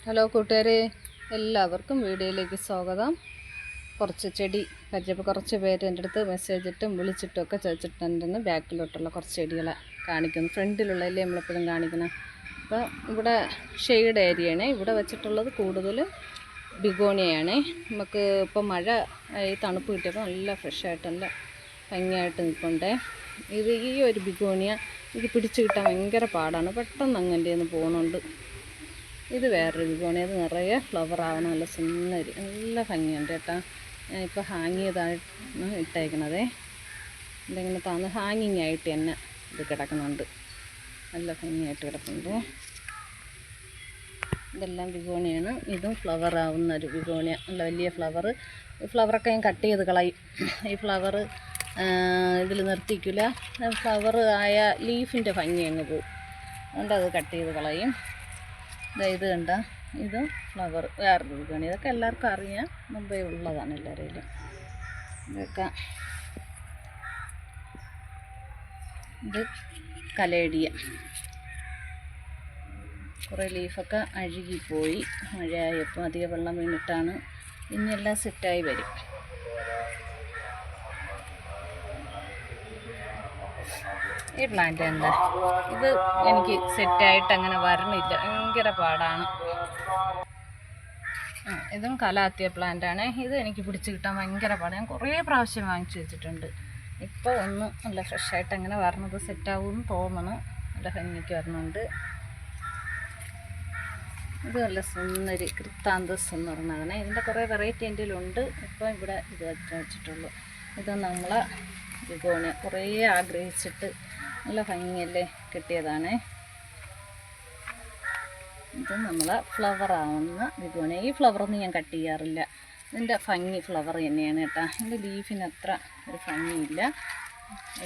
Hello കൂട്ടുകാരെ, എല്ലാവർക്കും വീഡിയോയിലേക്ക് സ്വാഗതം. കുറച്ച് ചെടി പരിചയപ്പോൾ കുറച്ച് പേര് എൻ്റെ അടുത്ത് മെസ്സേജ് ഇട്ടും വിളിച്ചിട്ടും ഒക്കെ ചോദിച്ചിട്ടുണ്ടെന്ന് ബാക്കിലോട്ടുള്ള കുറച്ച് ചെടികളെ കാണിക്കുന്നു. ഫ്രണ്ടിലുള്ളതല്ലേ നമ്മളെപ്പോഴും കാണിക്കണം. അപ്പോൾ ഇവിടെ ഷെയ്ഡ് ഏരിയയാണ്. ഇവിടെ വെച്ചിട്ടുള്ളത് കൂടുതൽ ബിഗോണിയാണ്. നമുക്ക് ഇപ്പോൾ മഴ ഈ തണുപ്പ് കിട്ടിയപ്പോൾ നല്ല ഫ്രഷായിട്ട് നല്ല ഭംഗിയായിട്ട് നിൽപ്പുണ്ട്. ഈ ഒരു ബിഗോണിയ ഇത് പിടിച്ച് കിട്ടാൻ ഭയങ്കര പാടാണ്. പെട്ടെന്ന് അങ്ങനെ ഒന്ന് പോകുന്നുണ്ട്. ഇത് വേറൊരു ബിഗോണി, അത് നിറയെ ഫ്ലവർ ആവണം. നല്ല സുന്ദരി, നല്ല ഭംഗിയുണ്ട് കേട്ടോ. ഞാൻ ഇപ്പോൾ ഹാങ് ചെയ്താണ് ഇട്ടേക്കണതേ. എന്തെങ്കിലും താന്ന് ഹാങ്ങിങ് ആയിട്ട് തന്നെ ഇത് കിടക്കുന്നുണ്ട്. നല്ല ഭംഗിയായിട്ട് കിടക്കുന്നുണ്ട്. ഇതെല്ലാം ബിഗോണിയാണ്. ഇതും ഫ്ലവർ ആവുന്ന ഒരു ബിഗോണിയ, നല്ല വലിയ ഫ്ലവർ. ഈ ഫ്ലവറൊക്കെ ഞാൻ കട്ട് ചെയ്ത് കളയും. ഈ ഫ്ലവർ ഇതിൽ നിർത്തിക്കില്ല. ഫ്ലവർ ആയ ലീഫിൻ്റെ ഭംഗി അങ്ങ് പോവും. അതുകൊണ്ട് അത് കട്ട് ചെയ്ത് കളയും. ഇത് കണ്ട, ഇതും ഫ്ലവർ വേറൊരു ബിഗോണി. ഇതൊക്കെ എല്ലാവർക്കും അറിയാം, മുമ്പേ ഉള്ളതാണ് എല്ലാവരെയും. ഇതൊക്കെ ഇത് കലേഡിയ. കുറേ ലീഫൊക്കെ അഴുകിപ്പോയി മഴയായപ്പോൾ, അധികം വെള്ളം വീണിട്ടാണ്. ഇനിയെല്ലാം സെറ്റായി വരും. ഈ പ്ലാന്റ് എന്താ, ഇത് എനിക്ക് സെറ്റായിട്ട് അങ്ങനെ വരണില്ല, ഭയങ്കര പാടാണ്. ഇതും കലാത്തിയ പ്ലാന്റാണ്. ഇത് എനിക്ക് പിടിച്ച് കിട്ടാൻ ഭയങ്കര പാടാണ്. ഞാൻ കുറേ പ്രാവശ്യം വാങ്ങിച്ചു വെച്ചിട്ടുണ്ട്. ഇപ്പോൾ ഒന്ന് നല്ല ഫ്രഷായിട്ട് അങ്ങനെ വരണത് സെറ്റാവുമെന്ന് തോന്നണം. നല്ല ഭംഗിക്ക് വരണുണ്ട്. ഇത് നല്ല സുന്ദരി ക്രിത്താന്തസ് എന്ന് പറഞ്ഞതാണ്. ഇതിൻ്റെ കുറേ വെറൈറ്റി എൻ്റെ ഉണ്ട്. ഇപ്പോൾ ഇവിടെ ഇത് വെച്ചിട്ടുള്ളൂ. ഇത് നമ്മളെ ബിഗോണിയ കുറേ ആഗ്രഹിച്ചിട്ട് നല്ല ഭംഗിയല്ലേ കിട്ടിയതാണ്. ഇത് നമ്മളെ ഫ്ലവർ ആവുന്ന ബിഗോണിയ. ഈ ഫ്ലവറൊന്നും ഞാൻ കട്ട് ചെയ്യാറില്ല. ഇതിൻ്റെ ഭംഗി ഫ്ലവർ തന്നെയാണ് കേട്ടോ. ഇതിൻ്റെ ലീഫിന് അത്ര ഒരു ഭംഗിയില്ല.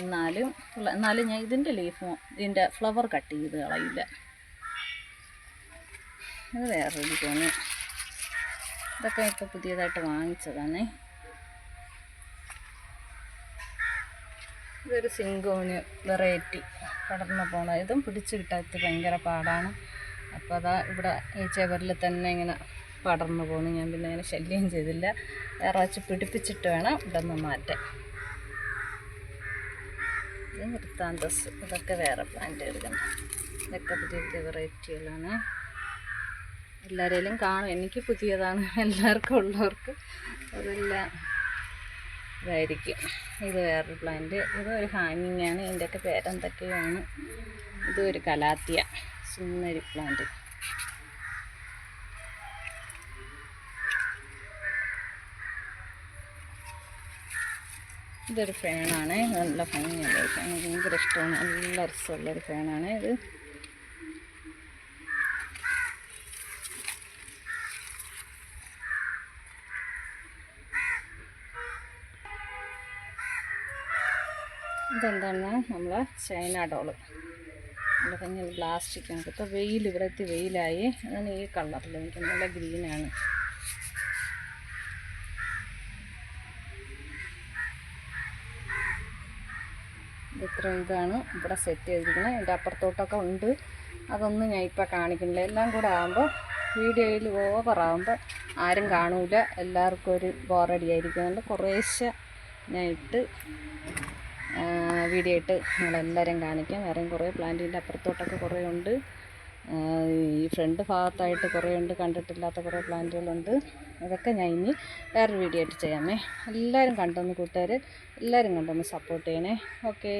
എന്നാലും ഞാൻ ഇതിൻ്റെ ലീഫും ഇതിൻ്റെ ഫ്ലവർ കട്ട് ചെയ്ത് കളയില്ല. ഇത് വേറൊരു ബിഗോണിയ. ഇതൊക്കെ ഇപ്പോൾ പുതിയതായിട്ട് വാങ്ങിച്ചതാണ്. ഇതൊരു സിങ്കോണിയ വെറൈറ്റി പടർന്നു പോകണം. ഇതും പിടിച്ച് കിട്ടാത്ത ഭയങ്കര പാടാണ്. അപ്പോൾ അതാ ഇവിടെ ഈ ചുവരിൽ തന്നെ ഇങ്ങനെ പടർന്നു പോകുന്നു. ഞാൻ പിന്നെ അങ്ങനെ ശല്യം ചെയ്തില്ല. വേറെ വച്ച് പിടിപ്പിച്ചിട്ട് വേണം ഇതൊന്ന് മാറ്റാൻ. ഇത് ക്രിത്താന്തസ്. ഇതൊക്കെ വേറെ പ്ലാന്റ് എടുക്കണം. ഇതൊക്കെ പുതിയ പുതിയ വെറൈറ്റികളാണ്. എല്ലാവരെയും കാണും. എനിക്ക് പുതിയതാണ്, എല്ലാവർക്കും ഉള്ളവർക്ക് അതെല്ലാം ഇതായിരിക്കും. ഇത് വേറൊരു പ്ലാന്റ്. ഇതൊരു ഹാങ്ങിങ് ആണ്. ഇതിൻ്റെയൊക്കെ പേരെന്തൊക്കെയാണ്. ഇതൊരു കലാത്തിയ സുന്ദരി പ്ലാന്റ്. ഇതൊരു ഫേണാണ്. നല്ല ഭംഗിയുണ്ട്. ഭയങ്കര ഇഷ്ടമാണ്. നല്ല രസമുള്ളൊരു ഫേണാണ് ഇത്. ഇതെന്താണ്, നമ്മളെ ചൈന ഡോള്. നല്ല ഭംഗി പ്ലാസ്റ്റിക്കാണ്. ഇപ്പോൾ വെയിൽ, ഇവിടെ എത്തി വെയിലായി. അതാണ് ഈ കളറിൽ. എനിക്ക് നല്ല ഗ്രീനാണ്. ഇതാണ് ഇവിടെ സെറ്റ് ചെയ്തിരിക്കുന്നത്. എൻ്റെ അപ്പുറത്തോട്ടൊക്കെ ഉണ്ട്. അതൊന്നും ഞാൻ ഇപ്പോൾ കാണിക്കുന്നില്ല. എല്ലാം കൂടെ ആകുമ്പോൾ വീഡിയോയിൽ ഓവറാകുമ്പോൾ ആരും കാണൂല. എല്ലാവർക്കും ഒരു ബോറടി ആയിരിക്കുന്നുണ്ട്. കുറേശ്ശെ ഞാൻ ഇട്ട് വീഡിയോ ഇട്ട് നിങ്ങളെല്ലാവരും കാണിക്കാം. വേറെയും കുറേ പ്ലാന്റിൻ്റെ അപ്പുറത്തോട്ടൊക്കെ കുറേ ഉണ്ട്. ഈ ഫ്രണ്ട് ഭാഗത്തായിട്ട് കുറേ ഉണ്ട്, കണ്ടിട്ടില്ലാത്ത കുറേ പ്ലാന്റുകളുണ്ട്. അതൊക്കെ ഞാൻ ഇനി വേറൊരു വീഡിയോ ആയിട്ട് ചെയ്യാമേ. എല്ലാവരും കണ്ടൊന്ന് കൂട്ടുകാർ, എല്ലാവരും കണ്ടൊന്ന് സപ്പോർട്ട് ചെയ്യണേ. ഓക്കെ.